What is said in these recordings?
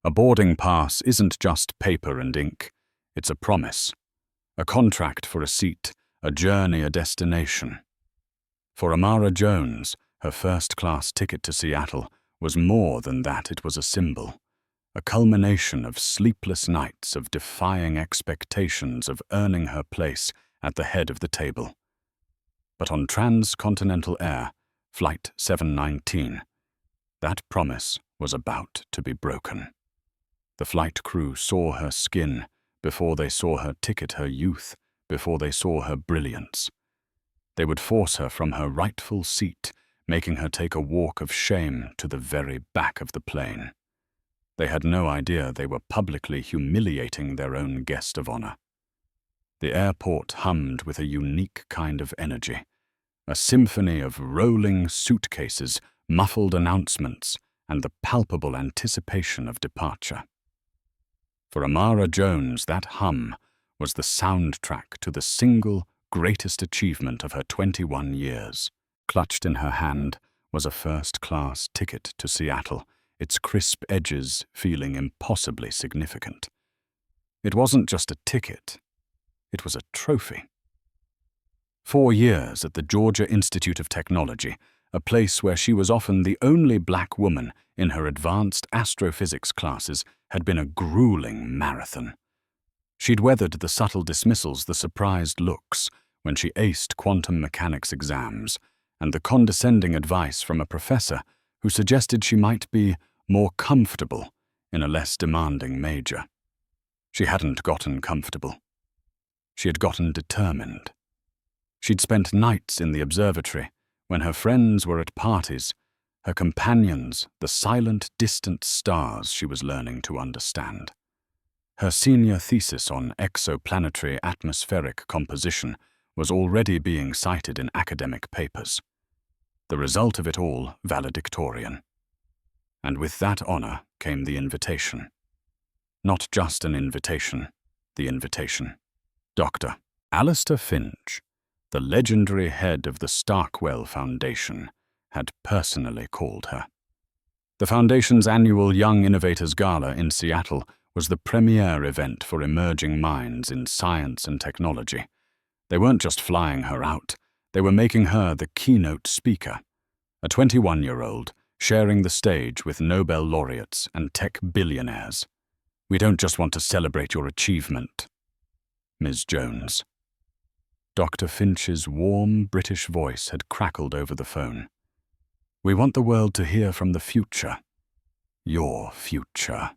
A boarding pass isn't just paper and ink. It's a promise, a contract for a seat, a journey, a destination. For Amara Jones, her first-class ticket to Seattle was more than that. It was a symbol, a culmination of sleepless nights, of defying expectations, of earning her place at the head of the table. But on transcontinental air, Flight 719, that promise was about to be broken. The flight crew saw her skin before they saw her ticket, her youth, before they saw her brilliance. They would force her from her rightful seat, making her take a walk of shame to the very back of the plane. They had no idea they were publicly humiliating their own guest of honor. The airport hummed with a unique kind of energy, a symphony of rolling suitcases, muffled announcements, and the palpable anticipation of departure. For Amara Jones, that hum was the soundtrack to the single greatest achievement of her 21 years. Clutched in her hand was a first-class ticket to Seattle, its crisp edges feeling impossibly significant. It wasn't just a ticket, it was a trophy. 4 years at the Georgia Institute of Technology, a place where she was often the only black woman in her advanced astrophysics classes, had been a grueling marathon. She'd weathered the subtle dismissals, the surprised looks when she aced quantum mechanics exams, and the condescending advice from a professor who suggested she might be more comfortable in a less demanding major. She hadn't gotten comfortable. She had gotten determined. She'd spent nights in the observatory when her friends were at parties, her companions the silent, distant stars she was learning to understand. Her senior thesis on exoplanetary atmospheric composition was already being cited in academic papers. The result of it all, valedictorian. And with that honor came the invitation. Not just an invitation, the invitation. Dr. Alistair Finch, the legendary head of the Starkwell Foundation, had personally called her. The Foundation's annual Young Innovators Gala in Seattle was the premier event for emerging minds in science and technology. They weren't just flying her out, they were making her the keynote speaker, a 21-year-old sharing the stage with Nobel laureates and tech billionaires. "We don't just want to celebrate your achievement, Ms. Jones." Dr. Finch's warm British voice had crackled over the phone. "We want the world to hear from the future. Your future."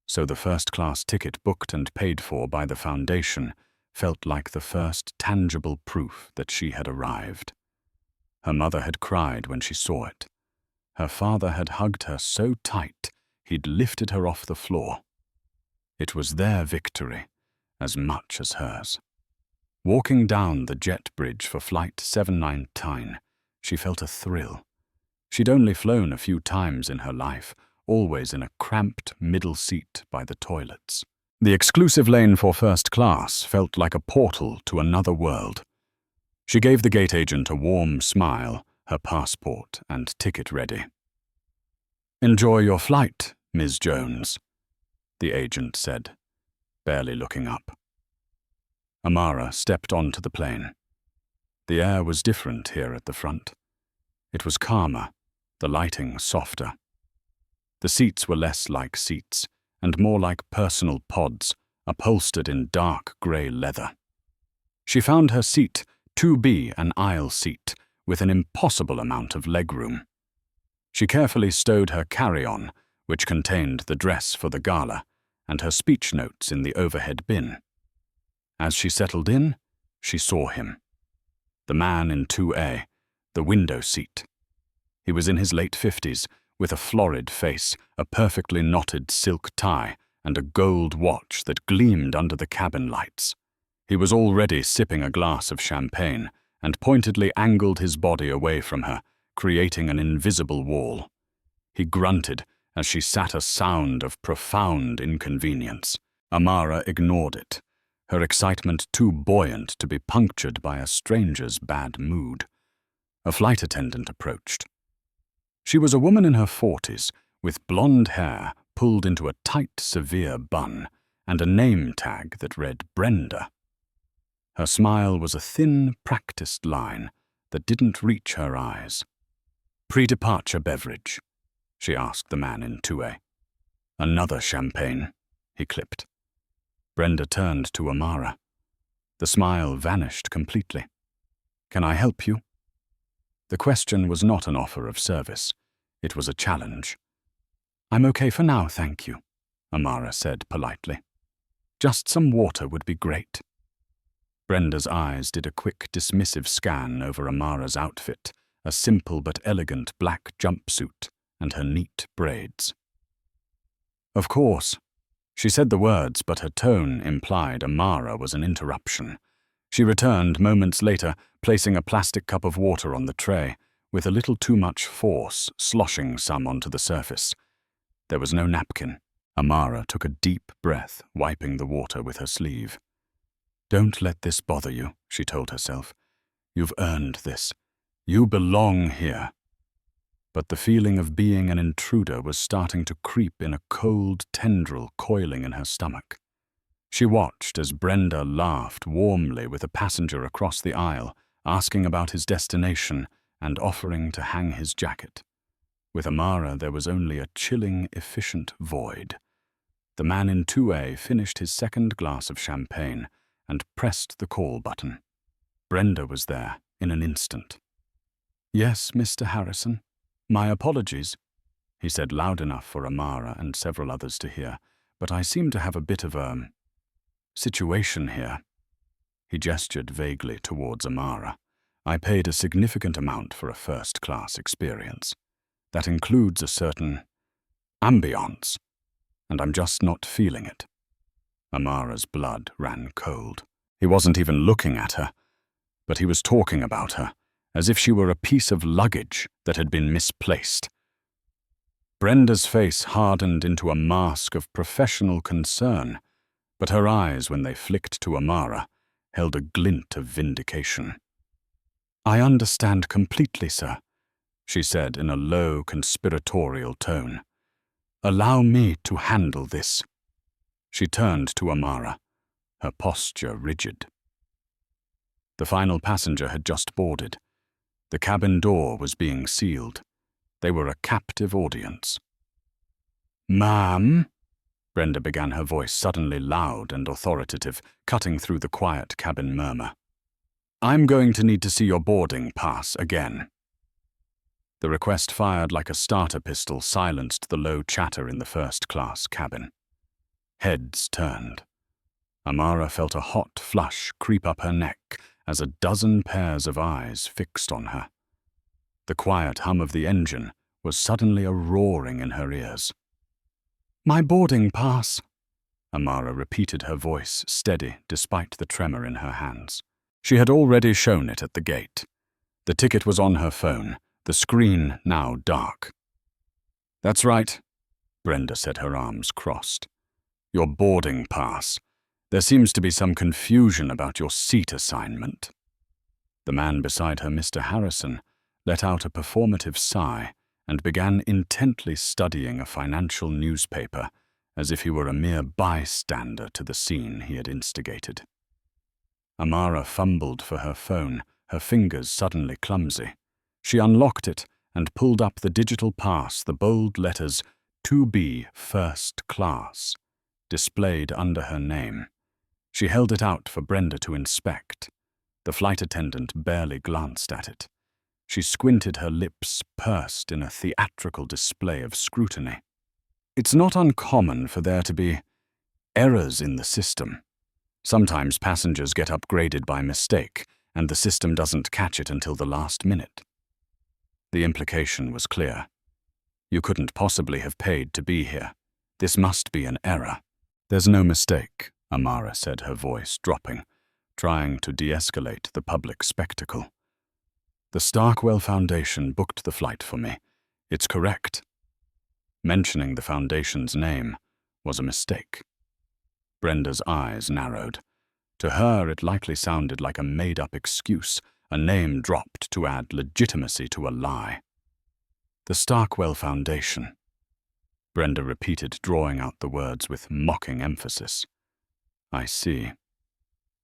So the first-class ticket booked and paid for by the Foundation felt like the first tangible proof that she had arrived. Her mother had cried when she saw it. Her father had hugged her so tight he'd lifted her off the floor. It was their victory as much as hers. Walking down the jet bridge for Flight 719, she felt a thrill. She'd only flown a few times in her life, always in a cramped middle seat by the toilets. The exclusive lane for first class felt like a portal to another world. She gave the gate agent a warm smile, her passport and ticket ready. "Enjoy your flight, Ms. Jones," the agent said, barely looking up. Amara stepped onto the plane. The air was different here at the front. It was calmer, the lighting softer. The seats were less like seats, and more like personal pods, upholstered in dark grey leather. She found her seat 2B an aisle seat, with an impossible amount of legroom. She carefully stowed her carry-on, which contained the dress for the gala, and her speech notes in the overhead bin. As she settled in, she saw him. The man in 2A, the window seat. He was in his late 50s, with a florid face, a perfectly knotted silk tie, and a gold watch that gleamed under the cabin lights. He was already sipping a glass of champagne, and pointedly angled his body away from her, creating an invisible wall. He grunted as she sat, a sound of profound inconvenience. Amara ignored it, her excitement too buoyant to be punctured by a stranger's bad mood. A flight attendant approached. She was a woman in her 40s, with blonde hair, pulled into a tight, severe bun, and a name tag that read Brenda. Her smile was a thin, practiced line that didn't reach her eyes. "Pre-departure beverage?" she asked the man in 2A. "Another champagne," he clipped. Brenda turned to Amara. The smile vanished completely. "Can I help you?" The question was not an offer of service. It was a challenge. "I'm okay for now, thank you," Amara said politely. "Just some water would be great." Brenda's eyes did a quick, dismissive scan over Amara's outfit, a simple but elegant black jumpsuit, and her neat braids. "Of course." She said the words, but her tone implied Amara was an interruption. She returned moments later, placing a plastic cup of water on the tray, with a little too much force, sloshing some onto the surface. There was no napkin. Amara took a deep breath, wiping the water with her sleeve. "Don't let this bother you," she told herself. "You've earned this. You belong here." But the feeling of being an intruder was starting to creep in a cold tendril coiling in her stomach. She watched as Brenda laughed warmly with a passenger across the aisle, asking about his destination and offering to hang his jacket. With Amara, there was only a chilling, efficient void. The man in 2A finished his second glass of champagne and pressed the call button. Brenda was there in an instant. "Yes, Mr. Harrison. My apologies," he said loud enough for Amara and several others to hear, "but I seem to have a bit of a situation here." He gestured vaguely towards Amara. "I paid a significant amount for a first-class experience. That includes a certain ambiance, and I'm just not feeling it." Amara's blood ran cold. He wasn't even looking at her, but he was talking about her, as if she were a piece of luggage that had been misplaced. Brenda's face hardened into a mask of professional concern, but her eyes, when they flicked to Amara, held a glint of vindication. "I understand completely, sir," she said in a low, conspiratorial tone. "Allow me to handle this." She turned to Amara, her posture rigid. The final passenger had just boarded. The cabin door was being sealed. They were a captive audience. "Ma'am?" Brenda began, her voice suddenly loud and authoritative, cutting through the quiet cabin murmur. "I'm going to need to see your boarding pass again." The request, fired like a starter pistol, silenced the low chatter in the first-class cabin. Heads turned. Amara felt a hot flush creep up her neck as a dozen pairs of eyes fixed on her. The quiet hum of the engine was suddenly a roaring in her ears. "My boarding pass," Amara repeated, her voice steady despite the tremor in her hands. She had already shown it at the gate. The ticket was on her phone, the screen now dark. "That's right," Brenda said, her arms crossed. "Your boarding pass. There seems to be some confusion about your seat assignment." The man beside her, Mr. Harrison, let out a performative sigh and began intently studying a financial newspaper as if he were a mere bystander to the scene he had instigated. Amara fumbled for her phone, her fingers suddenly clumsy. She unlocked it and pulled up the digital pass, the bold letters 2B First Class, displayed under her name. She held it out for Brenda to inspect. The flight attendant barely glanced at it. She squinted, her lips pursed in a theatrical display of scrutiny. "It's not uncommon for there to be errors in the system. Sometimes passengers get upgraded by mistake, and the system doesn't catch it until the last minute." The implication was clear. "You couldn't possibly have paid to be here. This must be an error." "There's no mistake," Amara said, her voice dropping, trying to de-escalate the public spectacle. "The Starkwell Foundation booked the flight for me. It's correct." Mentioning the foundation's name was a mistake. Brenda's eyes narrowed. To her, it likely sounded like a made-up excuse, a name dropped to add legitimacy to a lie. The Starkwell Foundation. Brenda repeated, drawing out the words with mocking emphasis. I see.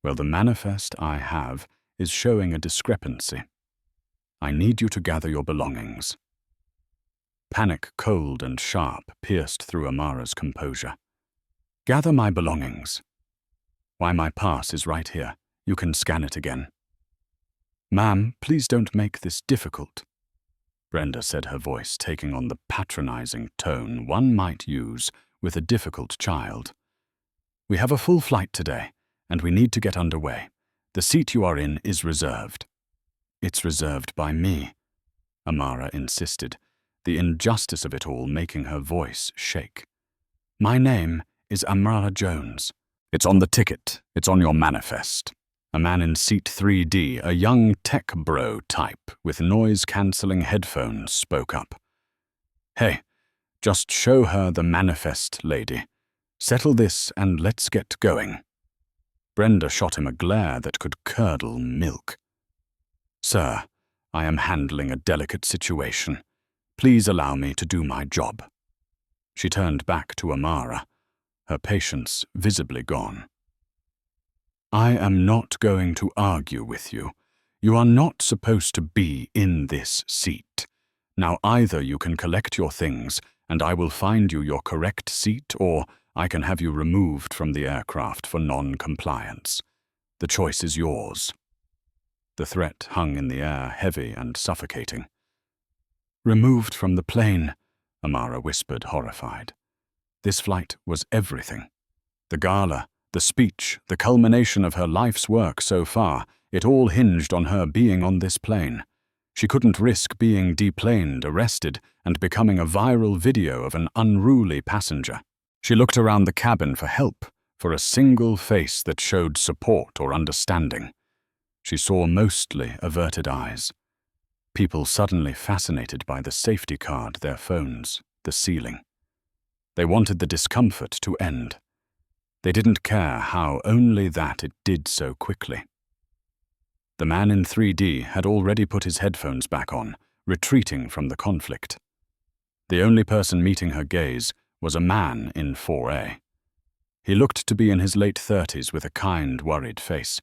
Well, the manifest I have is showing a discrepancy. I need you to gather your belongings. Panic, cold and sharp, pierced through Amara's composure. Gather my belongings. Why, my pass is right here. You can scan it again. Ma'am, please don't make this difficult, Brenda said, her voice taking on the patronizing tone one might use with a difficult child. We have a full flight today, and we need to get underway. The seat you are in is reserved. It's reserved by me, Amara insisted, the injustice of it all making her voice shake. My name is Amara Jones. It's on the ticket. It's on your manifest. A man in seat 3D, a young tech bro type with noise-cancelling headphones, spoke up. Hey, just show her the manifest, lady. Settle this and let's get going. Brenda shot him a glare that could curdle milk. Sir, I am handling a delicate situation. Please allow me to do my job. She turned back to Amara, her patience visibly gone. I am not going to argue with you. You are not supposed to be in this seat. Now either you can collect your things and I will find you your correct seat, or I can have you removed from the aircraft for non-compliance. The choice is yours. The threat hung in the air, heavy and suffocating. Removed from the plane, Amara whispered, horrified. This flight was everything. The gala, the speech, the culmination of her life's work so far, it all hinged on her being on this plane. She couldn't risk being deplaned, arrested, and becoming a viral video of an unruly passenger. She looked around the cabin for help, for a single face that showed support or understanding. She saw mostly averted eyes. People suddenly fascinated by the safety card, their phones, the ceiling. They wanted the discomfort to end. They didn't care how, only that it did so quickly. The man in 3D had already put his headphones back on, retreating from the conflict. The only person meeting her gaze was a man in 4A. He looked to be in his late 30s with a kind, worried face.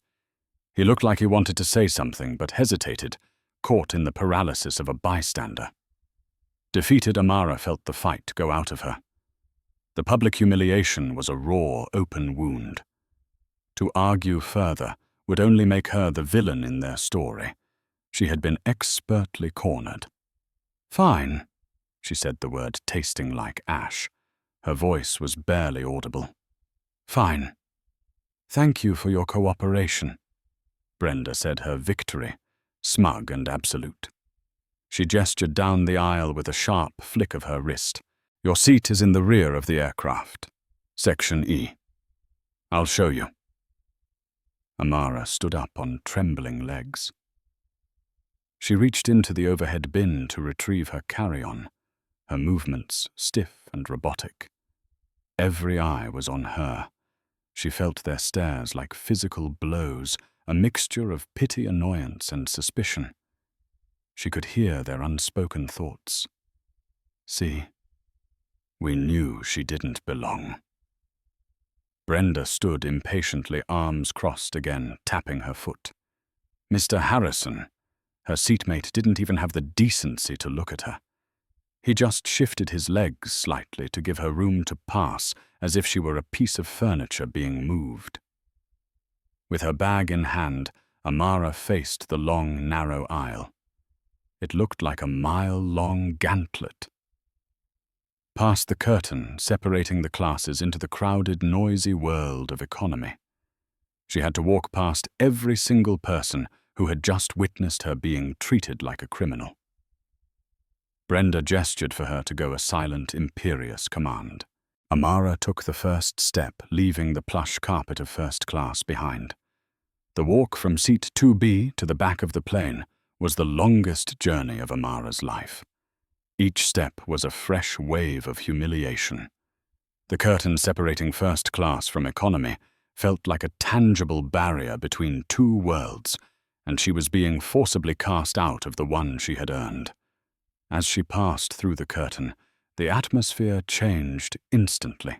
He looked like he wanted to say something but hesitated, caught in the paralysis of a bystander. Defeated, Amara felt the fight go out of her. The public humiliation was a raw, open wound. To argue further would only make her the villain in their story. She had been expertly cornered. Fine, she said, the word tasting like ash. Her voice was barely audible. Fine. Thank you for your cooperation, Brenda said, her victory, smug and absolute. She gestured down the aisle with a sharp flick of her wrist. Your seat is in the rear of the aircraft, Section E. I'll show you. Amara stood up on trembling legs. She reached into the overhead bin to retrieve her carry-on, her movements stiff and robotic. Every eye was on her. She felt their stares like physical blows, a mixture of pity, annoyance, and suspicion. She could hear their unspoken thoughts. See, we knew she didn't belong. Brenda stood impatiently, arms crossed again, tapping her foot. Mr. Harrison, her seatmate, didn't even have the decency to look at her. He just shifted his legs slightly to give her room to pass, as if she were a piece of furniture being moved. With her bag in hand, Amara faced the long, narrow aisle. It looked like a mile-long gauntlet. Past the curtain, separating the classes into the crowded, noisy world of economy. She had to walk past every single person who had just witnessed her being treated like a criminal. Brenda gestured for her to go, a silent, imperious command. Amara took the first step, leaving the plush carpet of first class behind. The walk from seat 2B to the back of the plane was the longest journey of Amara's life. Each step was a fresh wave of humiliation. The curtain separating first class from economy felt like a tangible barrier between two worlds, and she was being forcibly cast out of the one she had earned. As she passed through the curtain, The atmosphere changed instantly.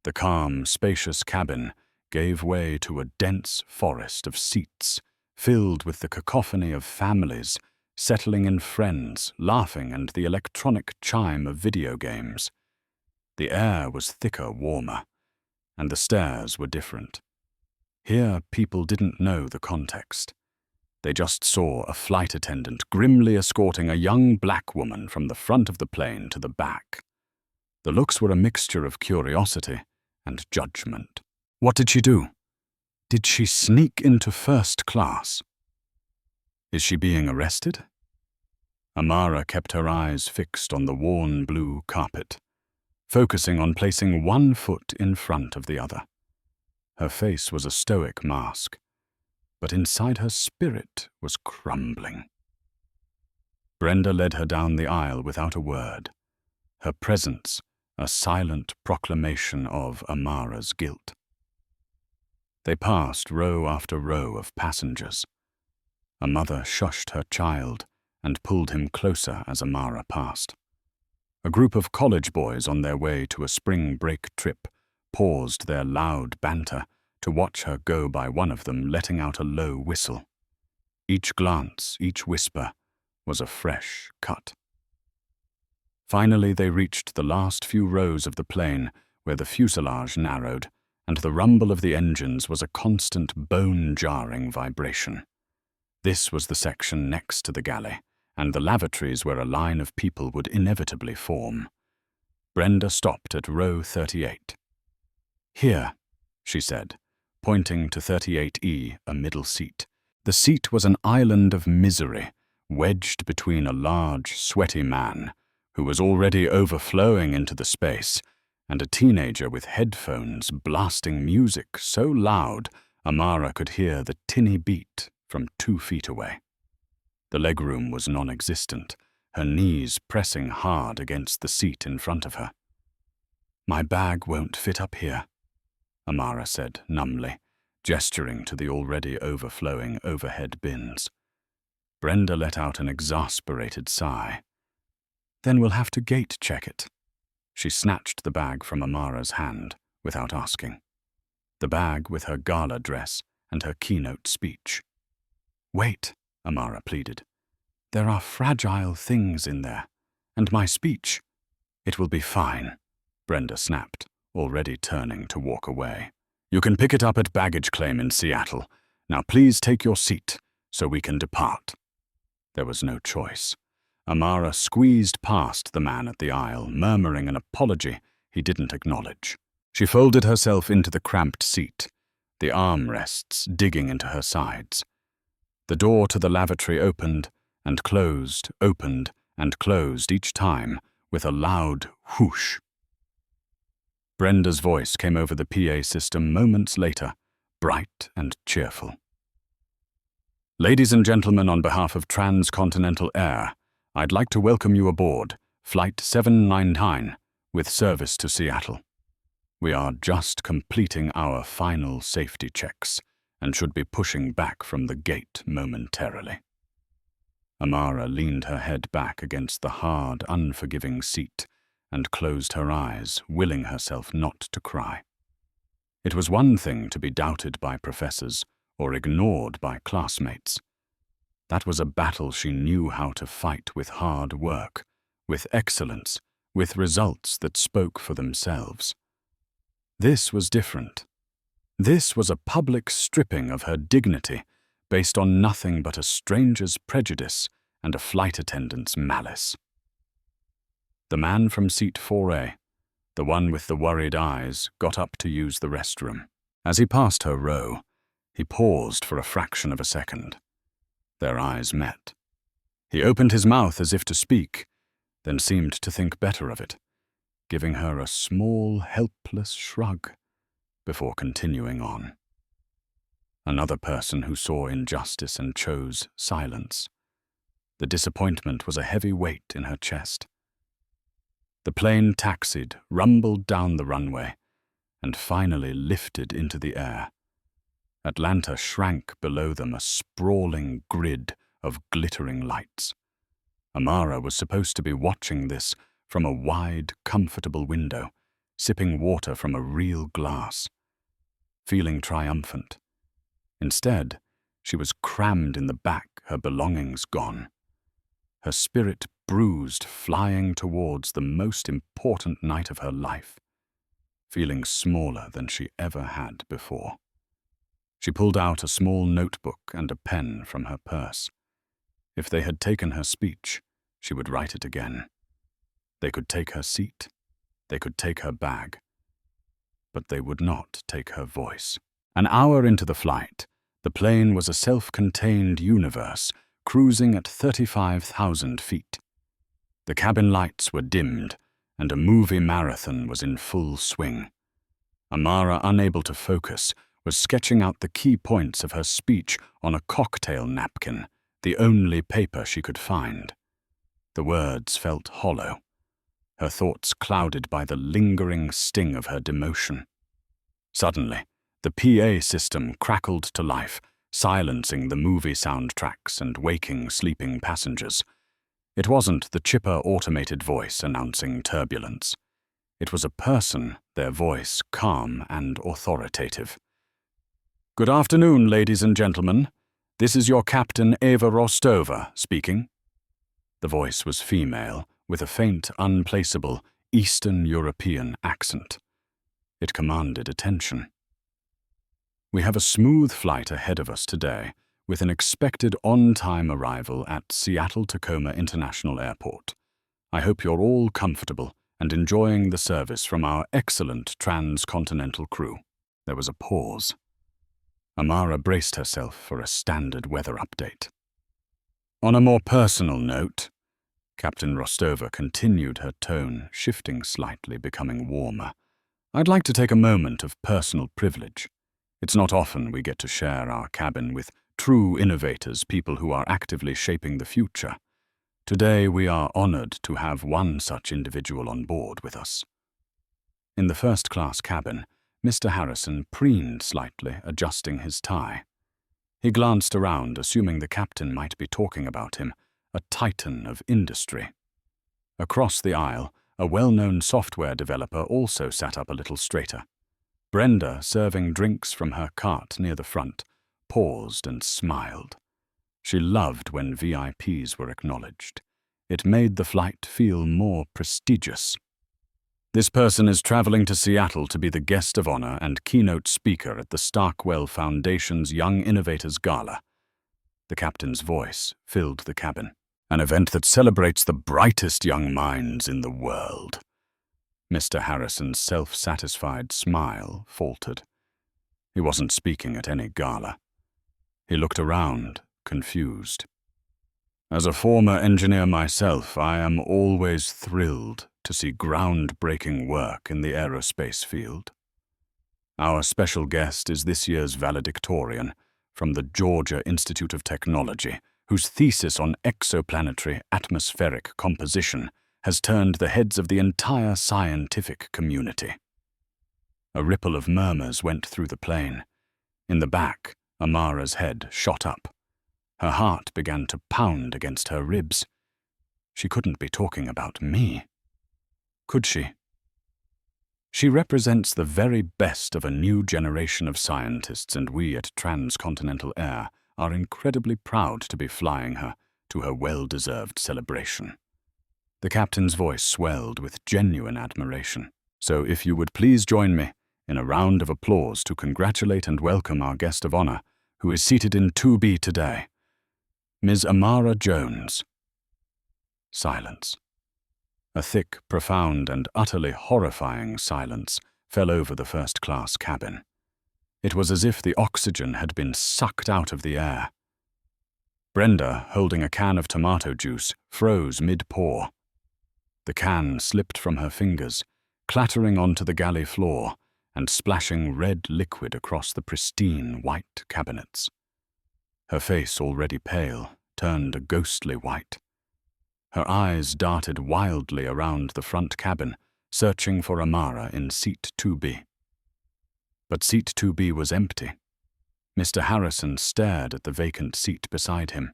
The calm, spacious cabin gave way to a dense forest of seats, filled with the cacophony of families, settling in friends, laughing, and the electronic chime of video games. The air was thicker, warmer, and the stares were different. Here, people didn't know the context. They just saw a flight attendant grimly escorting a young black woman from the front of the plane to the back. The looks were a mixture of curiosity and judgment. What did she do? Did she sneak into first class? Is she being arrested? Amara kept her eyes fixed on the worn blue carpet, focusing on placing one foot in front of the other. Her face was a stoic mask, but inside her spirit was crumbling. Brenda led her down the aisle without a word, her presence a silent proclamation of Amara's guilt. They passed row after row of passengers. A mother shushed her child and pulled him closer as Amara passed. A group of college boys on their way to a spring break trip paused their loud banter to watch her go by, one of them letting out a low whistle. Each glance, each whisper, was a fresh cut. Finally, they reached the last few rows of the plane where the fuselage narrowed, and the rumble of the engines was a constant bone-jarring vibration. This was the section next to the galley, and the lavatories where a line of people would inevitably form. Brenda stopped at row 38. "Here," she said, pointing to 38E, a middle seat. The seat was an island of misery, wedged between a large, sweaty man, who was already overflowing into the space, and a teenager with headphones blasting music so loud Amara could hear the tinny beat from 2 feet away. The legroom was non-existent, her knees pressing hard against the seat in front of her. "My bag won't fit up here," Amara said numbly, gesturing to the already overflowing overhead bins. Brenda let out an exasperated sigh. "Then we'll have to gate check it." She snatched the bag from Amara's hand without asking. The bag with her gala dress and her keynote speech. "Wait," Amara pleaded. "There are fragile things in there, and my speech." "It will be fine," Brenda snapped, already turning to walk away. "You can pick it up at baggage claim in Seattle. Now please take your seat so we can depart." There was no choice. Amara squeezed past the man at the aisle, murmuring an apology he didn't acknowledge. She folded herself into the cramped seat, the armrests digging into her sides. The door to the lavatory opened and closed each time with a loud whoosh. Brenda's voice came over the PA system moments later, bright and cheerful. "Ladies and gentlemen, on behalf of Transcontinental Air, I'd like to welcome you aboard Flight 799 with service to Seattle. We are just completing our final safety checks and should be pushing back from the gate momentarily." Amara leaned her head back against the hard, unforgiving seat and closed her eyes, willing herself not to cry. It was one thing to be doubted by professors or ignored by classmates. That was a battle she knew how to fight with hard work, with excellence, with results that spoke for themselves. This was different. This was a public stripping of her dignity based on nothing but a stranger's prejudice and a flight attendant's malice. The man from seat 4A, the one with the worried eyes, got up to use the restroom. As he passed her row, he paused for a fraction of a second. Their eyes met. He opened his mouth as if to speak, then seemed to think better of it, giving her a small, helpless shrug before continuing on. Another person who saw injustice and chose silence. The disappointment was a heavy weight in her chest. The plane taxied, rumbled down the runway, and finally lifted into the air. Atlanta shrank below them, a sprawling grid of glittering lights. Amara was supposed to be watching this from a wide, comfortable window, sipping water from a real glass, feeling triumphant. Instead, she was crammed in the back, her belongings gone. Her spirit bruised, flying towards the most important night of her life, feeling smaller than she ever had before. She pulled out a small notebook and a pen from her purse. If they had taken her speech, she would write it again. They could take her seat, they could take her bag, but they would not take her voice. An hour into the flight, the plane was a self-contained universe, cruising at 35,000 feet. The cabin lights were dimmed, and a movie marathon was in full swing. Amara, unable to focus, was sketching out the key points of her speech on a cocktail napkin, the only paper she could find. The words felt hollow, her thoughts clouded by the lingering sting of her demotion. Suddenly, the PA system crackled to life, silencing the movie soundtracks and waking sleeping passengers. It wasn't the chipper automated voice announcing turbulence. It was a person, their voice calm and authoritative. "Good afternoon, ladies and gentlemen. This is your Captain Eva Rostova speaking." The voice was female, with a faint, unplaceable Eastern European accent. It commanded attention. "We have a smooth flight ahead of us today, with an expected on-time arrival at Seattle-Tacoma International Airport. I hope you're all comfortable and enjoying the service from our excellent transcontinental crew." There was a pause. Amara braced herself for a standard weather update. "On a more personal note," Captain Rostova continued, her tone shifting slightly, becoming warmer, "I'd like to take a moment of personal privilege. It's not often we get to share our cabin with true innovators, people who are actively shaping the future. Today we are honored to have one such individual on board with us." In the first-class cabin, Mr. Harrison preened slightly, adjusting his tie. He glanced around, assuming the captain might be talking about him, a titan of industry. Across the aisle, a well-known software developer also sat up a little straighter. Brenda, serving drinks from her cart near the front, paused and smiled. She loved when VIPs were acknowledged. It made the flight feel more prestigious. "This person is traveling to Seattle to be the guest of honor and keynote speaker at the Starkwell Foundation's Young Innovators Gala." The captain's voice filled the cabin. "An event that celebrates the brightest young minds in the world." Mr. Harrison's self-satisfied smile faltered. He wasn't speaking at any gala. He looked around, confused. "As a former engineer myself, I am always thrilled to see groundbreaking work in the aerospace field. Our special guest is this year's valedictorian from the Georgia Institute of Technology, whose thesis on exoplanetary atmospheric composition has turned the heads of the entire scientific community." A ripple of murmurs went through the plane. In the back, Amara's head shot up. Her heart began to pound against her ribs. She couldn't be talking about me. Could she? She represents the very best of a new generation of scientists, and we at Transcontinental Air are incredibly proud to be flying her to her well-deserved celebration. The captain's voice swelled with genuine admiration. "So if you would please join me in a round of applause to congratulate and welcome our guest of honor, who is seated in 2B today, Ms. Amara Jones." Silence. A thick, profound, and utterly horrifying silence fell over the first-class cabin. It was as if the oxygen had been sucked out of the air. Brenda, holding a can of tomato juice, froze mid-pour. The can slipped from her fingers, clattering onto the galley floor and splashing red liquid across the pristine white cabinets. Her face, already pale, turned a ghostly white. Her eyes darted wildly around the front cabin, searching for Amara in seat 2B. But seat 2B was empty. Mr. Harrison stared at the vacant seat beside him,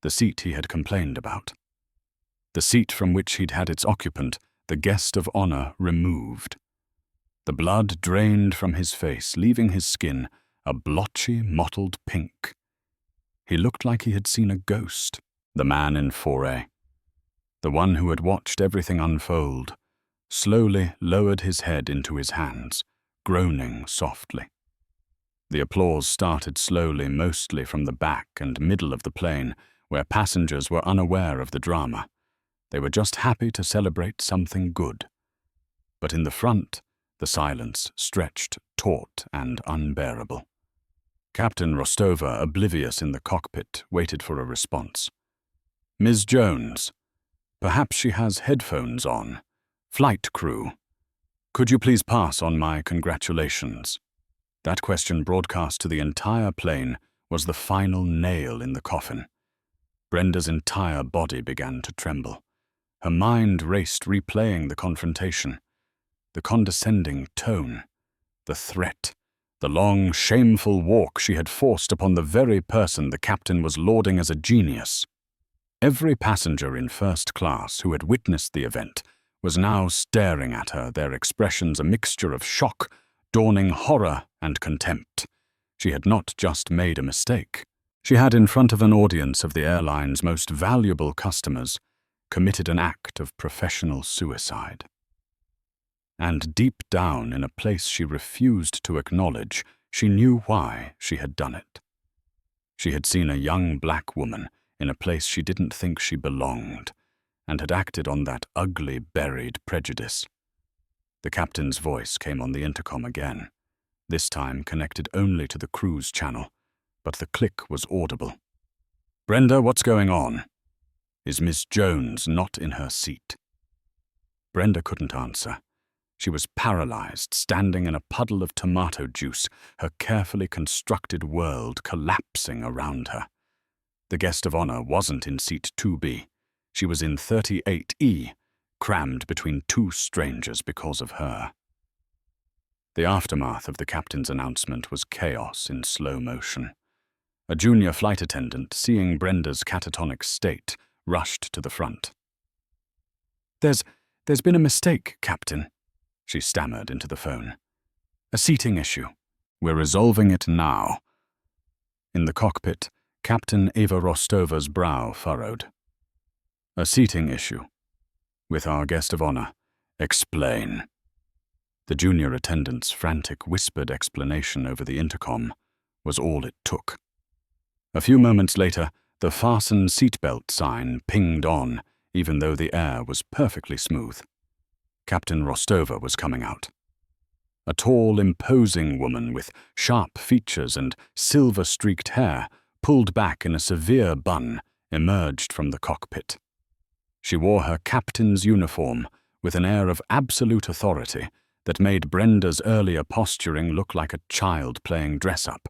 the seat he had complained about. The seat from which he'd had its occupant, the guest of honor, removed. The blood drained from his face, leaving his skin a blotchy, mottled pink. He looked like he had seen a ghost, the man in 4A. The one who had watched everything unfold, slowly lowered his head into his hands, groaning softly. The applause started slowly, mostly from the back and middle of the plane, where passengers were unaware of the drama. They were just happy to celebrate something good. But in the front, the silence stretched taut and unbearable. Captain Rostova, oblivious in the cockpit, waited for a response. "Ms. Jones, perhaps she has headphones on. Flight crew, could you please pass on my congratulations?" That question, broadcast to the entire plane, was the final nail in the coffin. Brenda's entire body began to tremble. Her mind raced, replaying the confrontation. The condescending tone, the threat, the long, shameful walk she had forced upon the very person the captain was lauding as a genius. Every passenger in first class who had witnessed the event was now staring at her, their expressions a mixture of shock, dawning horror, and contempt. She had not just made a mistake. She had, in front of an audience of the airline's most valuable customers, committed an act of professional suicide. And deep down, in a place she refused to acknowledge, she knew why she had done it. She had seen a young black woman in a place she didn't think she belonged, and had acted on that ugly, buried prejudice. The captain's voice came on the intercom again, this time connected only to the cruise channel, but the click was audible. "Brenda, what's going on? Is Miss Jones not in her seat?" Brenda couldn't answer. She was paralyzed, standing in a puddle of tomato juice, her carefully constructed world collapsing around her. The guest of honor wasn't in seat 2B. She was in 38E, crammed between two strangers because of her. The aftermath of the captain's announcement was chaos in slow motion. A junior flight attendant, seeing Brenda's catatonic state, rushed to the front. There's been a mistake, Captain," she stammered into the phone. "A seating issue. We're resolving it now." In the cockpit, Captain Eva Rostova's brow furrowed. "A seating issue. With our guest of honor. Explain." The junior attendant's frantic, whispered explanation over the intercom was all it took. A few moments later, the fasten seatbelt sign pinged on, even though the air was perfectly smooth. Captain Rostova was coming out. A tall, imposing woman with sharp features and silver-streaked hair, pulled back in a severe bun, emerged from the cockpit. She wore her captain's uniform with an air of absolute authority that made Brenda's earlier posturing look like a child playing dress-up.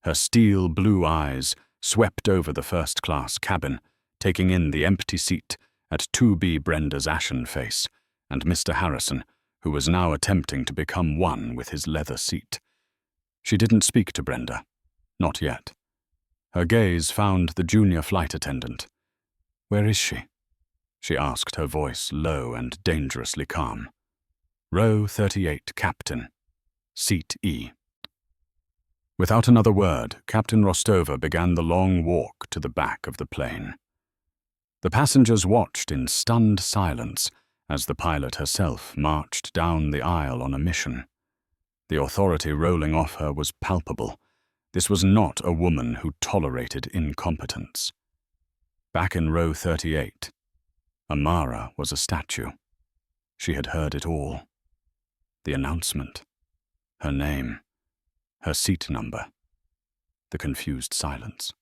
Her steel blue eyes swept over the first-class cabin, taking in the empty seat at 2B Brenda's ashen face, and Mr. Harrison, who was now attempting to become one with his leather seat. She didn't speak to Brenda. Not yet. Her gaze found the junior flight attendant. "Where is she?" she asked, her voice low and dangerously calm. "Row 38, Captain. Seat E." Without another word, Captain Rostova began the long walk to the back of the plane. The passengers watched in stunned silence as the pilot herself marched down the aisle on a mission. The authority rolling off her was palpable. This was not a woman who tolerated incompetence. Back in row 38, Amara was a statue. She had heard it all. The announcement, her name, her seat number, the confused silence.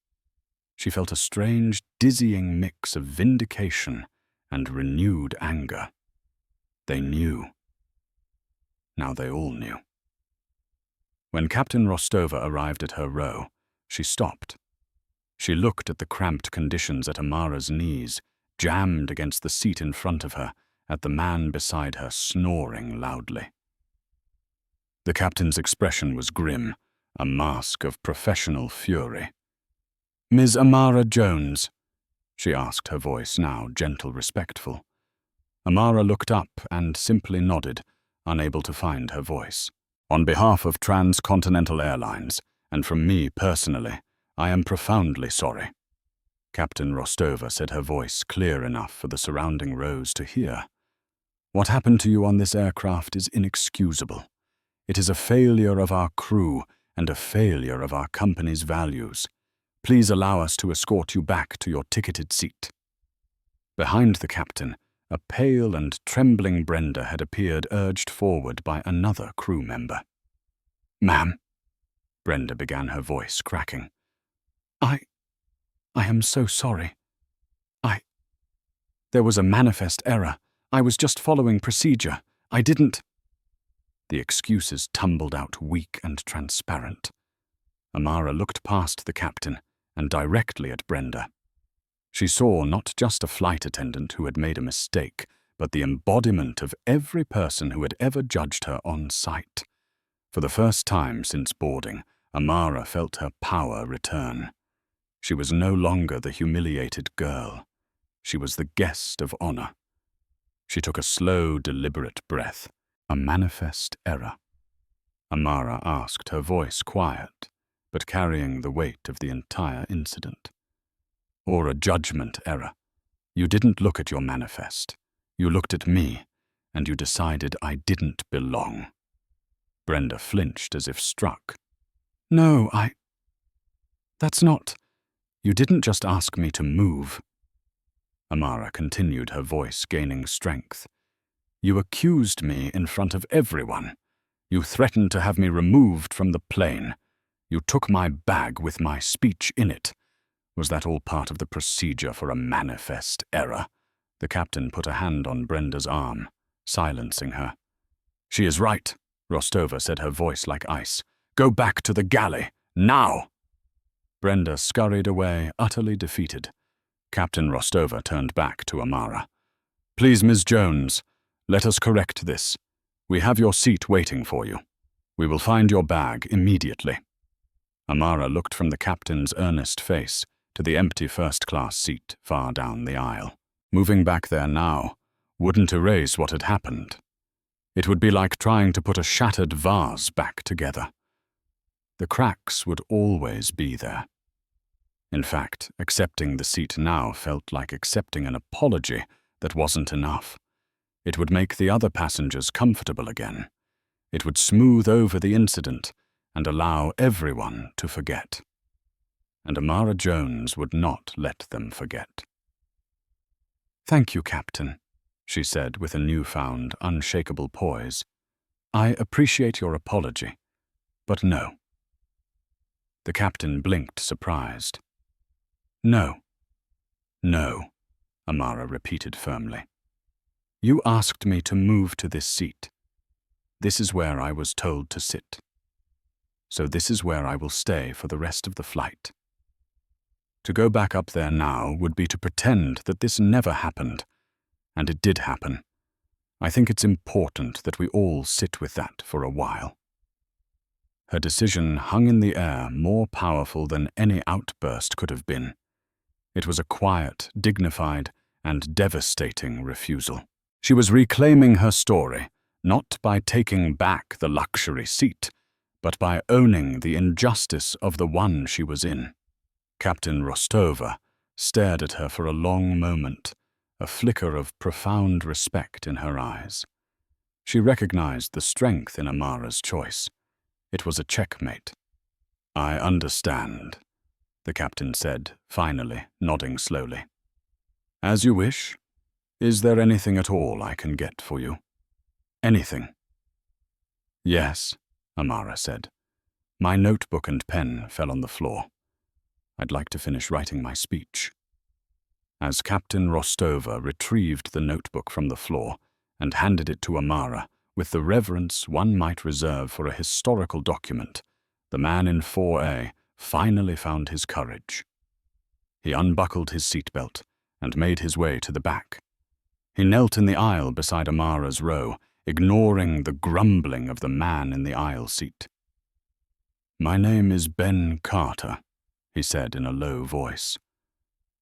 She felt a strange, dizzying mix of vindication and renewed anger. They knew. Now they all knew. When Captain Rostova arrived at her row, she stopped. She looked at the cramped conditions at Amara's knees, jammed against the seat in front of her, at the man beside her snoring loudly. The captain's expression was grim, a mask of professional fury. "Ms. Amara Jones, she asked, her voice now gentle, respectful. Amara looked up and simply nodded, unable to find her voice. On behalf of Transcontinental Airlines, and from me personally, I am profoundly sorry. Captain Rostova said, her voice clear enough for the surrounding rows to hear. What happened to you on this aircraft is inexcusable. It is a failure of our crew and a failure of our company's values. Please allow us to escort you back to your ticketed seat. Behind the captain, a pale and trembling Brenda had appeared, urged forward by another crew member. Ma'am, Brenda began, her voice cracking. I am so sorry. There was a manifest error. I was just following procedure. I didn't. The excuses tumbled out weak and transparent. Amara looked past the captain and directly at Brenda. She saw not just a flight attendant who had made a mistake, but the embodiment of every person who had ever judged her on sight. For the first time since boarding, Amara felt her power return. She was no longer the humiliated girl. She was the guest of honor. She took a slow, deliberate breath. A manifest error? Amara asked, her voice quiet, but carrying the weight of the entire incident. Or a judgment error? You didn't look at your manifest. You looked at me, and you decided I didn't belong. Brenda flinched as if struck. No, That's not. You didn't just ask me to move. Amara continued, her voice gaining strength. You accused me in front of everyone. You threatened to have me removed from the plane. You took my bag with my speech in it. Was that all part of the procedure for a manifest error? The captain put a hand on Brenda's arm, silencing her. She is right, Rostova said, her voice like ice. Go back to the galley, now! Brenda scurried away, utterly defeated. Captain Rostova turned back to Amara. Please, Ms. Jones, let us correct this. We have your seat waiting for you. We will find your bag immediately. Amara looked from the captain's earnest face to the empty first-class seat far down the aisle. Moving back there now wouldn't erase what had happened. It would be like trying to put a shattered vase back together. The cracks would always be there. In fact, accepting the seat now felt like accepting an apology that wasn't enough. It would make the other passengers comfortable again. It would smooth over the incident and allow everyone to forget. And Amara Jones would not let them forget. Thank you, Captain, she said with a newfound, unshakable poise. I appreciate your apology, but no. The captain blinked, surprised. No. No, Amara repeated firmly. You asked me to move to this seat. This is where I was told to sit. So this is where I will stay for the rest of the flight. To go back up there now would be to pretend that this never happened, and it did happen. I think it's important that we all sit with that for a while. Her decision hung in the air, more powerful than any outburst could have been. It was a quiet, dignified, and devastating refusal. She was reclaiming her story, not by taking back the luxury seat, but by owning the injustice of the one she was in. Captain Rostova stared at her for a long moment, a flicker of profound respect in her eyes. She recognized the strength in Amara's choice. It was a checkmate. I understand, the captain said, finally, nodding slowly. As you wish. Is there anything at all I can get for you? Anything? Yes, Amara said. My notebook and pen fell on the floor. I'd like to finish writing my speech. As Captain Rostova retrieved the notebook from the floor and handed it to Amara with the reverence one might reserve for a historical document, the man in 4A finally found his courage. He unbuckled his seatbelt and made his way to the back. He knelt in the aisle beside Amara's row, ignoring the grumbling of the man in the aisle seat. My name is Ben Carter, he said in a low voice.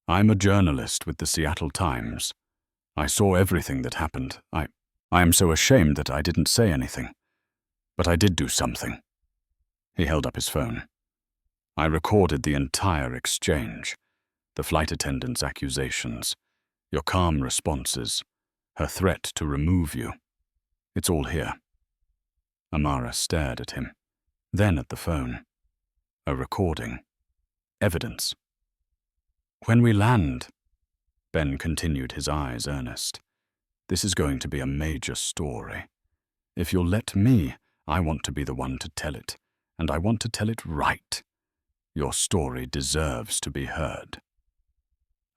I'm a journalist with the Seattle Times. I saw everything that happened. I am so ashamed that I didn't say anything. But I did do something." He held up his phone. "I recorded the entire exchange. The flight attendant's accusations, your calm responses, her threat to remove you. It's all here." Amara stared at him, then at the phone. A recording. Evidence. "When we land," Ben continued, his eyes earnest, "this is going to be a major story. If you'll let me, I want to be the one to tell it, and I want to tell it right. Your story deserves to be heard."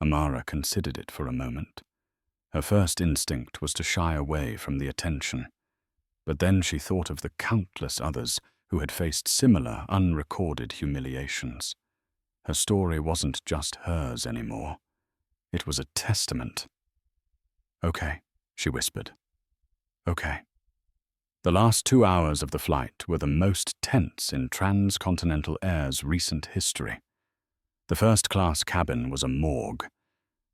Amara considered it for a moment. Her first instinct was to shy away from the attention, but then she thought of the countless others who had faced similar unrecorded humiliations. Her story wasn't just hers anymore. It was a testament. "Okay," she whispered. "Okay." The last 2 hours of the flight were the most tense in Transcontinental Air's recent history. The first-class cabin was a morgue.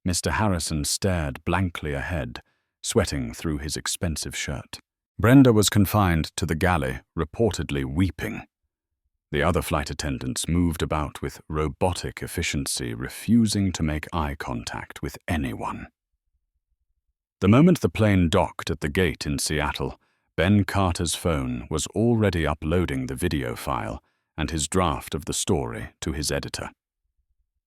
Mr. Harrison stared blankly ahead, sweating through his expensive shirt. Brenda was confined to the galley, reportedly weeping. The other flight attendants moved about with robotic efficiency, refusing to make eye contact with anyone. The moment the plane docked at the gate in Seattle, Ben Carter's phone was already uploading the video file and his draft of the story to his editor.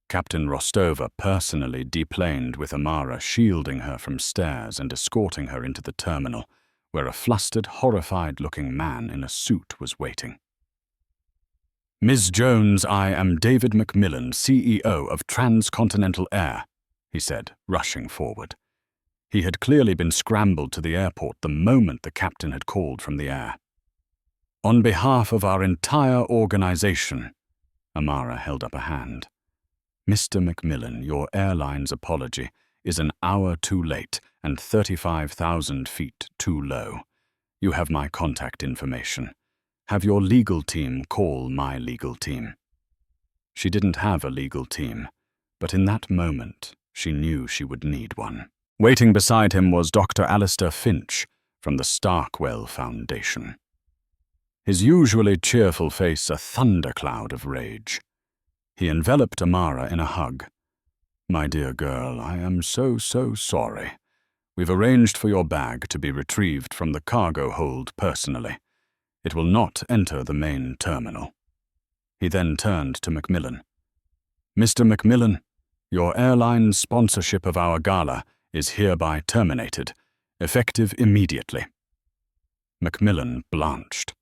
Captain Rostova personally deplaned with Amara, shielding her from stares and escorting her into the terminal, where a flustered, horrified-looking man in a suit was waiting. "Ms. Jones, I am David McMillan, CEO of Transcontinental Air," he said, rushing forward. He had clearly been scrambled to the airport the moment the captain had called from the air. "On behalf of our entire organization," Amara held up a hand. "Mr. McMillan, your airline's apology is an hour too late and 35,000 feet too low. You have my contact information. Have your legal team call my legal team." She didn't have a legal team, but in that moment, she knew she would need one. Waiting beside him was Dr. Alistair Finch from the Starkwell Foundation. His usually cheerful face a thundercloud of rage. He enveloped Amara in a hug. "My dear girl, I am so sorry. We've arranged for your bag to be retrieved from the cargo hold personally. It will not enter the main terminal." He then turned to McMillan. "Mr. McMillan, your airline's sponsorship of our gala is hereby terminated, effective immediately." McMillan blanched.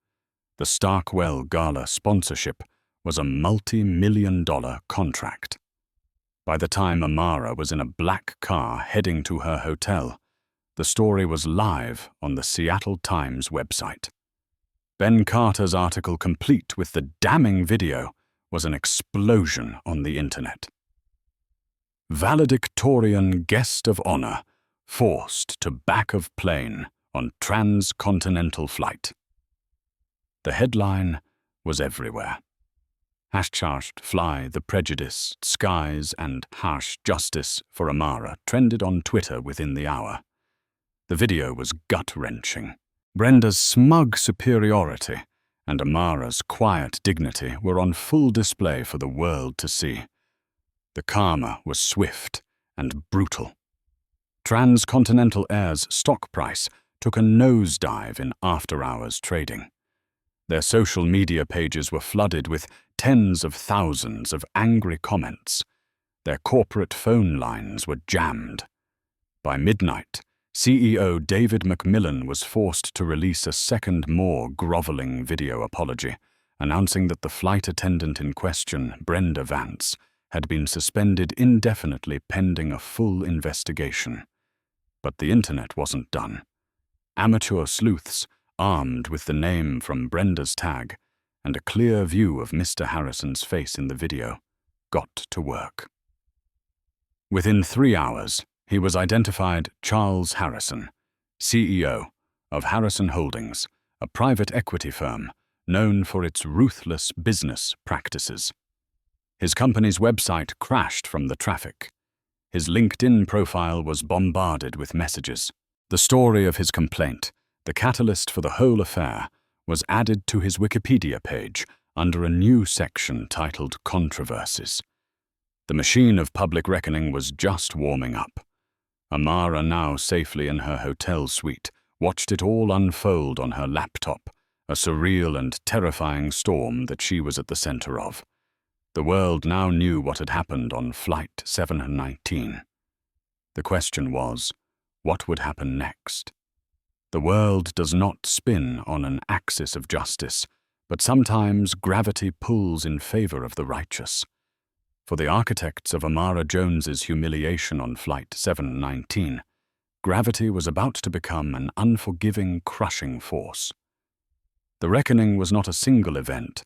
The Starkwell Gala sponsorship was a multi-million-dollar contract. By the time Amara was in a black car heading to her hotel, the story was live on the Seattle Times website. Ben Carter's article, complete with the damning video, was an explosion on the internet. "Valedictorian Guest of Honor forced to back of plane on transcontinental flight." The headline was everywhere. #fly the prejudice, skies, and #justice for Amara trended on Twitter within the hour. The video was gut-wrenching. Brenda's smug superiority and Amara's quiet dignity were on full display for the world to see. The karma was swift and brutal. Transcontinental Air's stock price took a nosedive in after-hours trading. Their social media pages were flooded with tens of thousands of angry comments. Their corporate phone lines were jammed. By midnight, CEO David McMillan was forced to release a second, more groveling video apology, announcing that the flight attendant in question, Brenda Vance, had been suspended indefinitely pending a full investigation. But the internet wasn't done. Amateur sleuths, armed with the name from Brenda's tag and a clear view of Mr. Harrison's face in the video, got to work. Within 3 hours, he was identified Charles Harrison, CEO of Harrison Holdings, a private equity firm known for its ruthless business practices. His company's website crashed from the traffic. His LinkedIn profile was bombarded with messages. The story of his complaint, the catalyst for the whole affair, was added to his Wikipedia page under a new section titled Controversies. The machine of public reckoning was just warming up. Amara, now safely in her hotel suite, watched it all unfold on her laptop, a surreal and terrifying storm that she was at the center of. The world now knew what had happened on Flight 719. The question was, what would happen next? The world does not spin on an axis of justice, but sometimes gravity pulls in favor of the righteous. For the architects of Amara Jones's humiliation on Flight 719, gravity was about to become an unforgiving, crushing force. The reckoning was not a single event,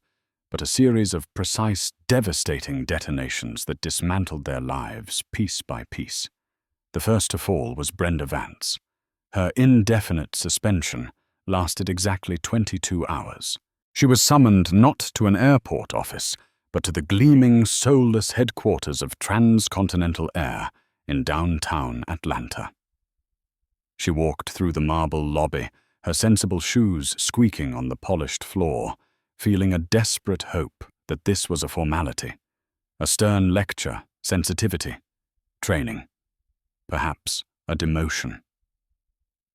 but a series of precise, devastating detonations that dismantled their lives piece by piece. The first to fall was Brenda Vance. Her indefinite suspension lasted exactly 22 hours. She was summoned not to an airport office, but to the gleaming, soulless headquarters of Transcontinental Air in downtown Atlanta. She walked through the marble lobby, her sensible shoes squeaking on the polished floor, feeling a desperate hope that this was a formality, a stern lecture, sensitivity, training, perhaps a demotion.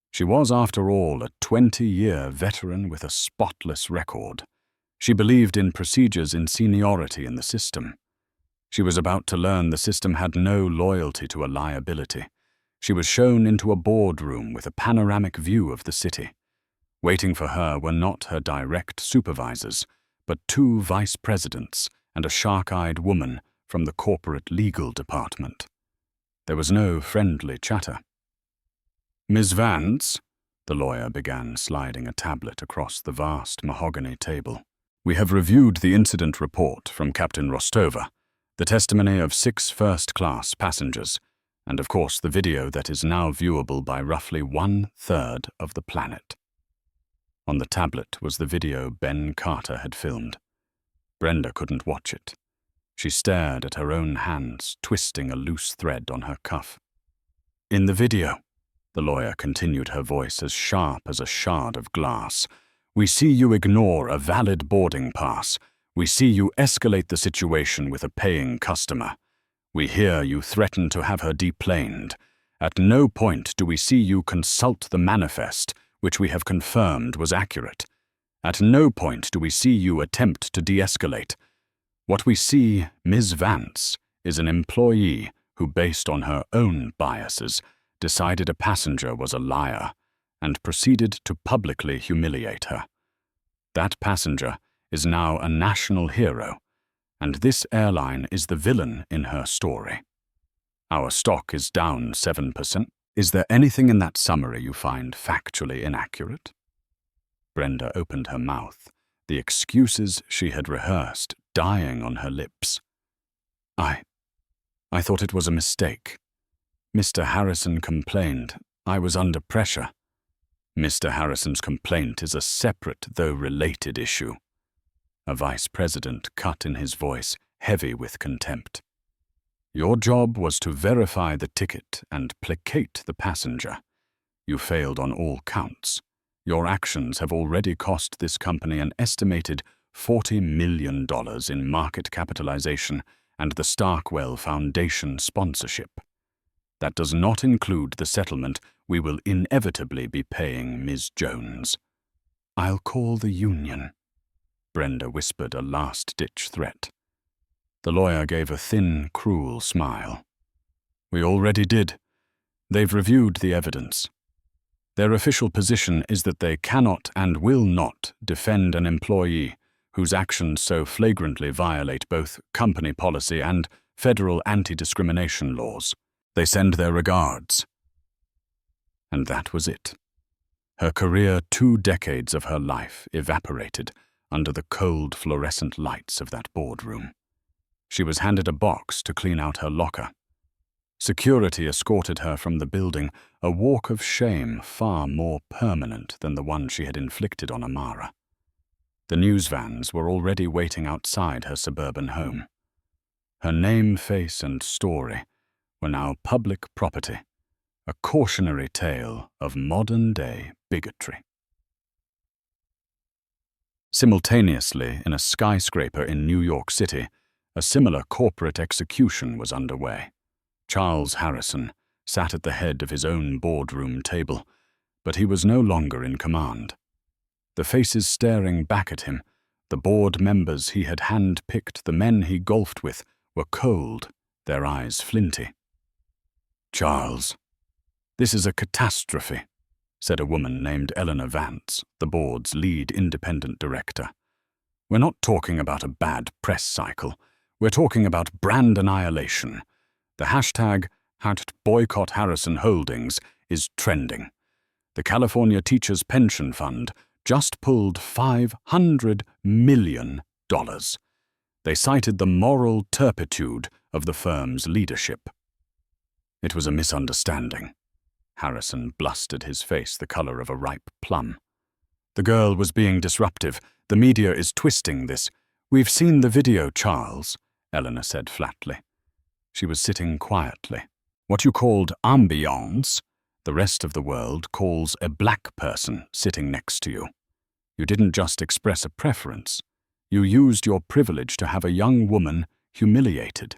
She was, after all, a 20-year veteran with a spotless record. She believed in procedures, in seniority in the system. She was about to learn the system had no loyalty to a liability. She was shown into a boardroom with a panoramic view of the city. Waiting for her were not her direct supervisors, but 2 vice presidents and a shark-eyed woman from the corporate legal department. There was no friendly chatter. "Ms. Vance," the lawyer began, sliding a tablet across the vast mahogany table. "We have reviewed the incident report from Captain Rostova, the testimony of 6 first-class passengers, and of course the video that is now viewable by roughly 1/3 of the planet." On the tablet was the video Ben Carter had filmed. Brenda couldn't watch it. She stared at her own hands, twisting a loose thread on her cuff. "In the video," the lawyer continued, her voice as sharp as a shard of glass, "we see you ignore a valid boarding pass. We see you escalate the situation with a paying customer. We hear you threaten to have her deplaned. At no point do we see you consult the manifest, which we have confirmed was accurate. At no point do we see you attempt to de-escalate. What we see, Ms. Vance, is an employee who, based on her own biases, decided a passenger was a liar and proceeded to publicly humiliate her. That passenger is now a national hero, and this airline is the villain in her story. Our stock is down 7%. Is there anything in that summary you find factually inaccurate?" Brenda opened her mouth, the excuses she had rehearsed dying on her lips. I thought it was a mistake. Mr. Harrison complained. I was under pressure." "Mr. Harrison's complaint is a separate, though related issue." A vice president cut in his voice, heavy with contempt. "Your job was to verify the ticket and placate the passenger. You failed on all counts. Your actions have already cost this company an estimated $40 million in market capitalization and the Starkwell Foundation sponsorship. That does not include the settlement we will inevitably be paying Ms. Jones." "I'll call the union," Brenda whispered, a last-ditch threat. The lawyer gave a thin, cruel smile. "We already did. They've reviewed the evidence. Their official position is that they cannot and will not defend an employee whose actions so flagrantly violate both company policy and federal anti-discrimination laws. They send their regards." And that was it. Her career, 2 decades of her life, evaporated under the cold fluorescent lights of that boardroom. She was handed a box to clean out her locker. Security escorted her from the building, a walk of shame far more permanent than the one she had inflicted on Amara. The news vans were already waiting outside her suburban home. Her name, face, and story were now public property, a cautionary tale of modern-day bigotry. Simultaneously, in a skyscraper in New York City, a similar corporate execution was underway. Charles Harrison sat at the head of his own boardroom table, but he was no longer in command. The faces staring back at him, the board members he had hand-picked, the men he golfed with, were cold, their eyes flinty. "Charles, this is a catastrophe," said a woman named Eleanor Vance, the board's lead independent director. "We're not talking about a bad press cycle. We're talking about brand annihilation. The hashtag #boycott Harrison Holdings is trending. The California Teachers Pension Fund just pulled $500 million. They cited the moral turpitude of the firm's leadership." "It was a misunderstanding." Harrison blustered, his face the color of a ripe plum. "The girl was being disruptive. The media is twisting this. We've seen the video, Charles," Eleanor said flatly. She was sitting quietly. "What you called ambiance, the rest of the world calls a black person sitting next to you. You didn't just express a preference. You used your privilege to have a young woman humiliated.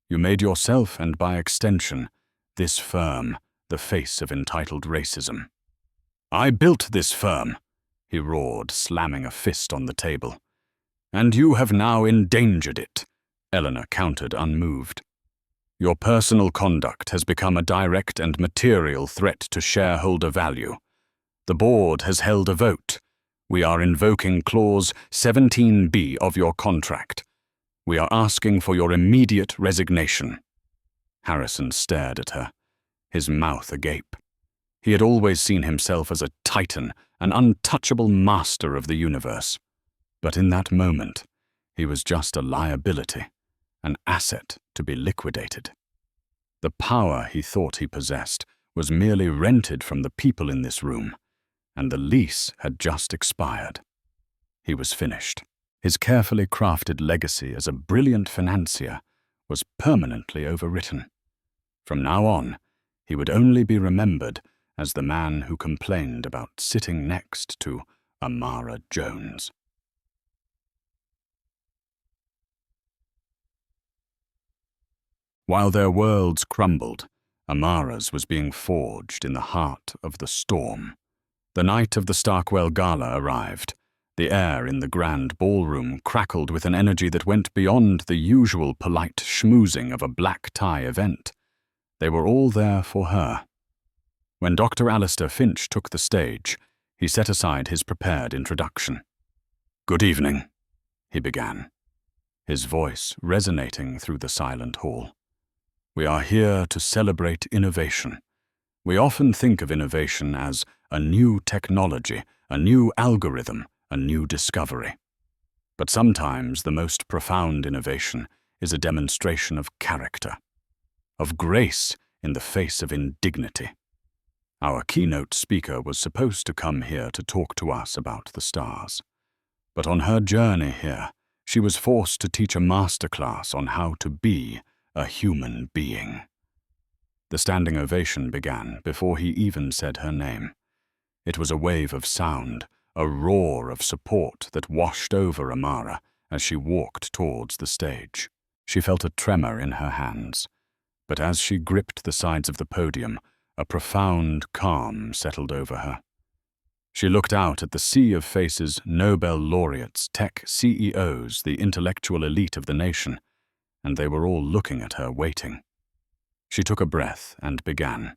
You made yourself, and by extension, this firm, the face of entitled racism." "I built this firm," he roared, slamming a fist on the table. "And you have now endangered it," Eleanor countered, unmoved. "Your personal conduct has become a direct and material threat to shareholder value. The board has held a vote. We are invoking Clause 17B of your contract. We are asking for your immediate resignation." Harrison stared at her, his mouth agape. He had always seen himself as a titan, an untouchable master of the universe. But in that moment, he was just a liability, an asset to be liquidated. The power he thought he possessed was merely rented from the people in this room, and the lease had just expired. He was finished. His carefully crafted legacy as a brilliant financier was permanently overwritten. From now on, he would only be remembered as the man who complained about sitting next to Amara Jones. While their worlds crumbled, Amara's was being forged in the heart of the storm. The night of the Starkwell Gala arrived. The air in the grand ballroom crackled with an energy that went beyond the usual polite schmoozing of a black tie event. They were all there for her. When Dr. Alistair Finch took the stage, he set aside his prepared introduction. "Good evening," he began, his voice resonating through the silent hall. "We are here to celebrate innovation. We often think of innovation as a new technology, a new algorithm, a new discovery. But sometimes the most profound innovation is a demonstration of character, of grace in the face of indignity. Our keynote speaker was supposed to come here to talk to us about the stars. But on her journey here, she was forced to teach a masterclass on how to be a human being." The standing ovation began before he even said her name. It was a wave of sound, a roar of support that washed over Amara as she walked towards the stage. She felt a tremor in her hands, but as she gripped the sides of the podium, a profound calm settled over her. She looked out at the sea of faces, Nobel laureates, tech CEOs, the intellectual elite of the nation, and they were all looking at her, waiting. She took a breath and began.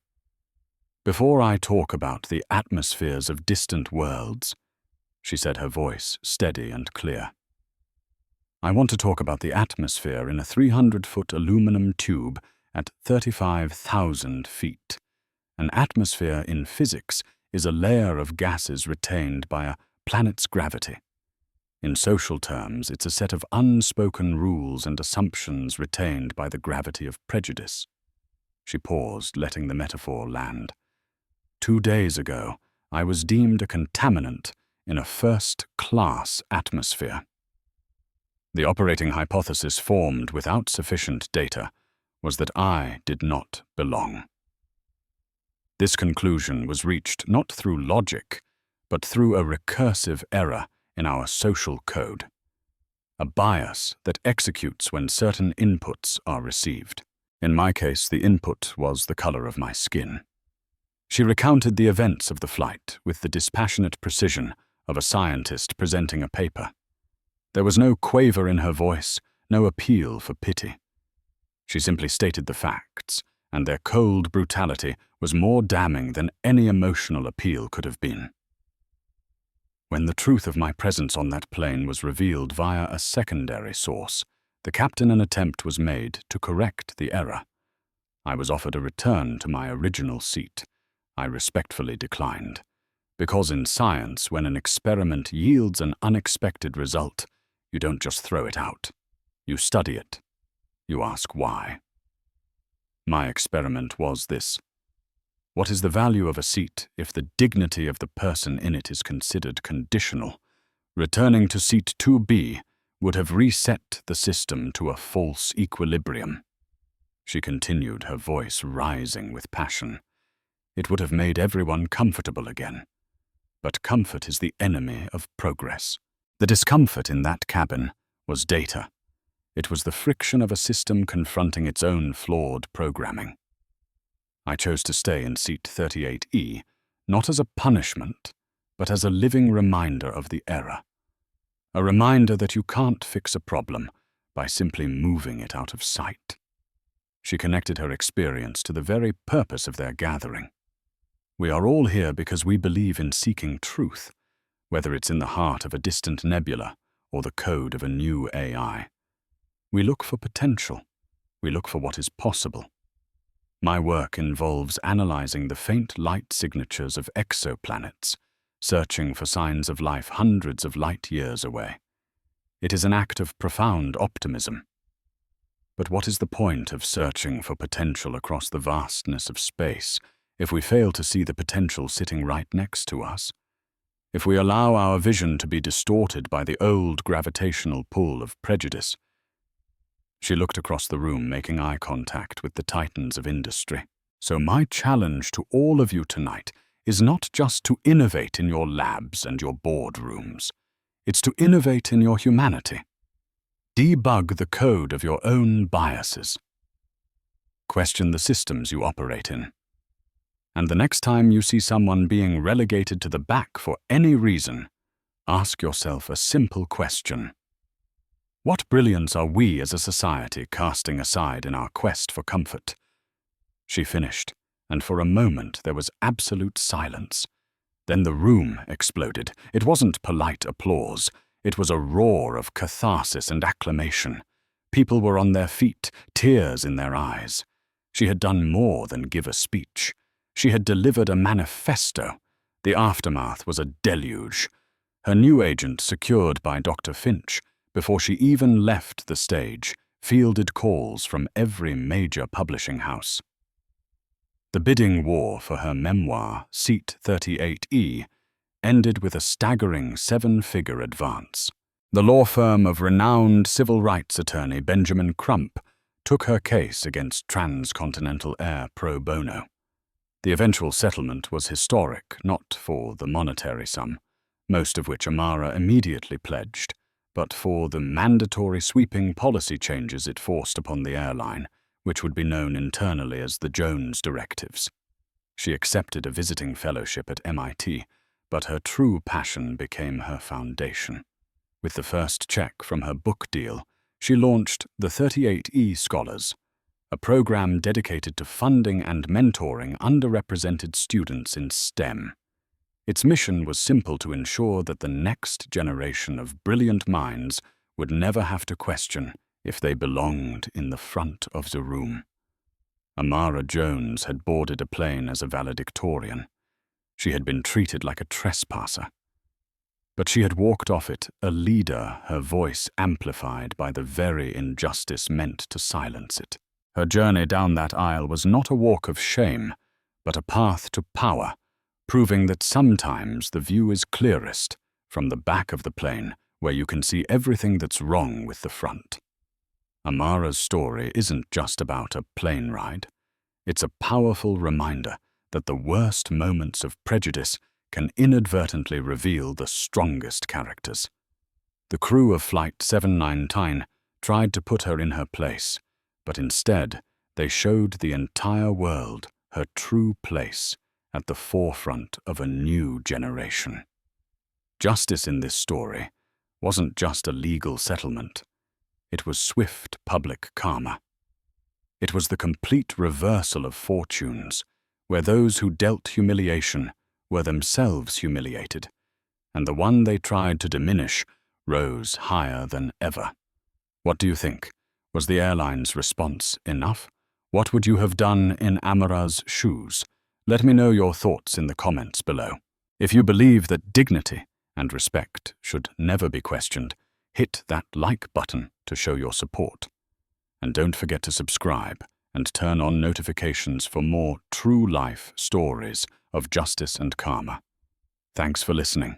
"Before I talk about the atmospheres of distant worlds," she said, her voice steady and clear, "I want to talk about the atmosphere in a 300-foot aluminum tube at 35,000 feet. An atmosphere in physics is a layer of gases retained by a planet's gravity. In social terms, it's a set of unspoken rules and assumptions retained by the gravity of prejudice." She paused, letting the metaphor land. 2 days ago, I was deemed a contaminant in a first-class atmosphere. The operating hypothesis formed without sufficient data was that I did not belong. This conclusion was reached not through logic, but through a recursive error in our social code, a bias that executes when certain inputs are received. In my case, the input was the color of my skin. She recounted the events of the flight with the dispassionate precision of a scientist presenting a paper. There was no quaver in her voice, no appeal for pity. She simply stated the facts, and their cold brutality was more damning than any emotional appeal could have been. When the truth of my presence on that plane was revealed via a secondary source, the captain an attempt was made to correct the error. I was offered a return to my original seat. I respectfully declined, because in science, when an experiment yields an unexpected result, you don't just throw it out. You study it. You ask why. My experiment was this. What is the value of a seat if the dignity of the person in it is considered conditional? Returning to seat 2B would have reset the system to a false equilibrium. She continued, her voice rising with passion. It would have made everyone comfortable again. But comfort is the enemy of progress. The discomfort in that cabin was data. It was the friction of a system confronting its own flawed programming. I chose to stay in seat 38E, not as a punishment, but as a living reminder of the error. A reminder that you can't fix a problem by simply moving it out of sight. She connected her experience to the very purpose of their gathering. We are all here because we believe in seeking truth, whether it's in the heart of a distant nebula or the code of a new AI. We look for potential. We look for what is possible. My work involves analyzing the faint light signatures of exoplanets, searching for signs of life hundreds of light years away. It is an act of profound optimism. But what is the point of searching for potential across the vastness of space if we fail to see the potential sitting right next to us? If we allow our vision to be distorted by the old gravitational pull of prejudice? She looked across the room, making eye contact with the titans of industry. So my challenge to all of you tonight is not just to innovate in your labs and your boardrooms. It's to innovate in your humanity. Debug the code of your own biases. Question the systems you operate in. And the next time you see someone being relegated to the back for any reason, ask yourself a simple question. What brilliance are we as a society casting aside in our quest for comfort? She finished, and for a moment there was absolute silence. Then the room exploded. It wasn't polite applause. It was a roar of catharsis and acclamation. People were on their feet, tears in their eyes. She had done more than give a speech. She had delivered a manifesto. The aftermath was a deluge. Her new agent, secured by Dr. Finch, before she even left the stage, fielded calls from every major publishing house. The bidding war for her memoir, Seat 38E, ended with a staggering 7-figure advance. The law firm of renowned civil rights attorney Benjamin Crump took her case against Transcontinental Air pro bono. The eventual settlement was historic, not for the monetary sum, most of which Amara immediately pledged, but for the mandatory sweeping policy changes it forced upon the airline, which would be known internally as the Jones Directives. She accepted a visiting fellowship at MIT, but her true passion became her foundation. With the first check from her book deal, she launched the 38E Scholars, a program dedicated to funding and mentoring underrepresented students in STEM. Its mission was simple: to ensure that the next generation of brilliant minds would never have to question if they belonged in the front of the room. Amara Jones had boarded a plane as a valedictorian. She had been treated like a trespasser. But she had walked off it a leader, her voice amplified by the very injustice meant to silence it. Her journey down that aisle was not a walk of shame, but a path to power, proving that sometimes the view is clearest from the back of the plane, where you can see everything that's wrong with the front. Amara's story isn't just about a plane ride. It's a powerful reminder that the worst moments of prejudice can inadvertently reveal the strongest characters. The crew of Flight 799 tried to put her in her place, but instead they showed the entire world her true place at the forefront of a new generation. Justice in this story wasn't just a legal settlement. It was swift public karma. It was the complete reversal of fortunes, where those who dealt humiliation were themselves humiliated, and the one they tried to diminish rose higher than ever. What do you think? Was the airline's response enough? What would you have done in Amara's shoes? Let me know your thoughts in the comments below. If you believe that dignity and respect should never be questioned, hit that like button to show your support. And don't forget to subscribe and turn on notifications for more true-life stories of justice and karma. Thanks for listening.